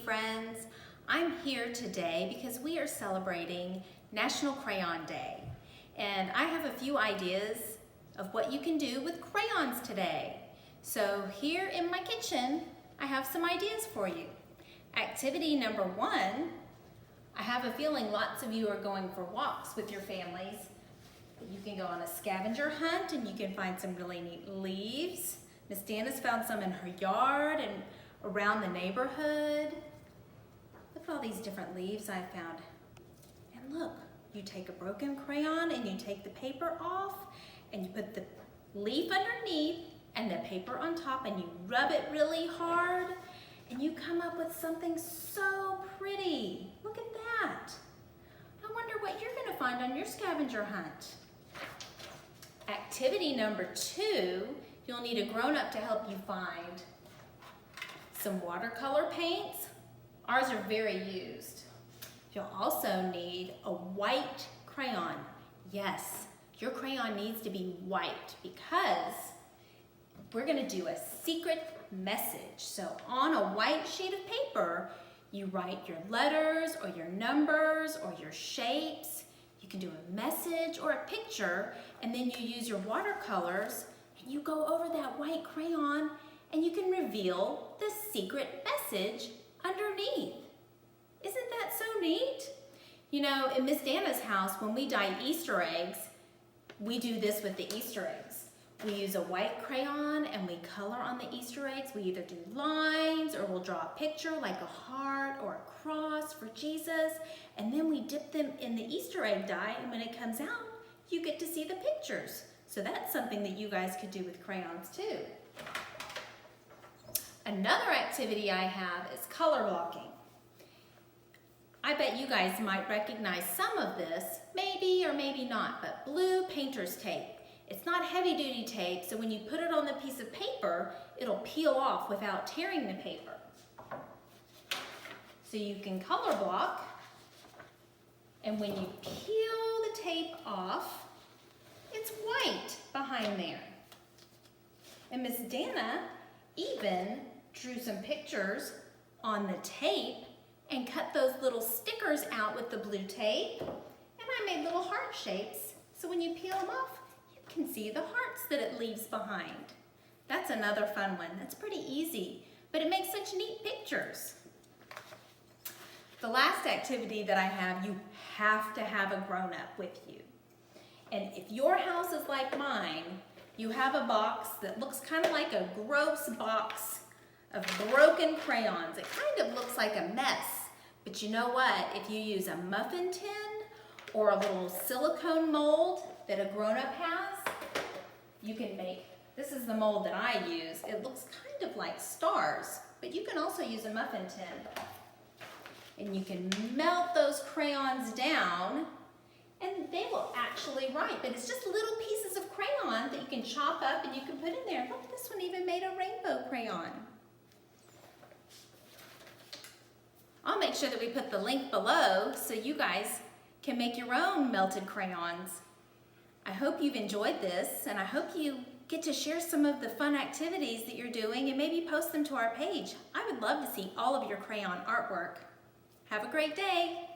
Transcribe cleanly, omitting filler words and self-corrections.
friends. I'm here today because we are celebrating National Crayon Day. And I have a few ideas of what you can do with crayons today. So here in my kitchen, I have some ideas for you. Activity number 1, I have a feeling lots of you are going for walks with your families. You can go on a scavenger hunt and you can find some really neat leaves. Miss Danna's found some in her yard and around the neighborhood. Look at all these different leaves I found. And look, you take a broken crayon and you take the paper off and you put the leaf underneath and the paper on top and you rub it really hard and you come up with something so pretty. Look at that. I wonder what you're gonna find on your scavenger hunt. Activity number 2, you'll need a grown-up to help you find some watercolor paints. Ours are very used. You'll also need a white crayon. Yes, your crayon needs to be white because we're gonna do a secret message. So on a white sheet of paper, you write your letters or your numbers or your shapes. You can do a message or a picture, and then you use your watercolors and you go over that white crayon and you can reveal the secret message underneath. Isn't that so neat? You know, in Miss Danna's house, when we dye Easter eggs, we do this with the Easter eggs. We use a white crayon and we color on the Easter eggs. We either do lines or we'll draw a picture like a heart or a cross for Jesus, and then we dip them in the Easter egg dye, and when it comes out, you get to see the pictures. So that's something that you guys could do with crayons too. Another activity I have is color blocking. I bet you guys might recognize some of this, maybe or maybe not, but blue painter's tape. It's not heavy duty tape, so when you put it on the piece of paper, it'll peel off without tearing the paper. So you can color block, and when you peel the tape off, it's white behind there. And Miss Danna even drew some pictures on the tape and cut those little stickers out with the blue tape. And I made little heart shapes, so when you peel them off, you can see the hearts that it leaves behind. That's another fun one. That's pretty easy, but it makes such neat pictures. The last activity that I have, you have to have a grown-up with you. And if your house is like mine, you have a box that looks kind of like a gross box of broken crayons. It kind of looks like a mess. But you know what? If you use a muffin tin or a little silicone mold that a grown-up has, you can make, this is the mold that I use. It looks kind of like stars, but you can also use a muffin tin. And you can melt those crayons down and they will actually write, but it's just little pieces of crayon that you can chop up and you can put in there. Look, this one even made a rainbow crayon. I'll make sure that we put the link below so you guys can make your own melted crayons. I hope you've enjoyed this, and I hope you get to share some of the fun activities that you're doing and maybe post them to our page. I would love to see all of your crayon artwork. Have a great day.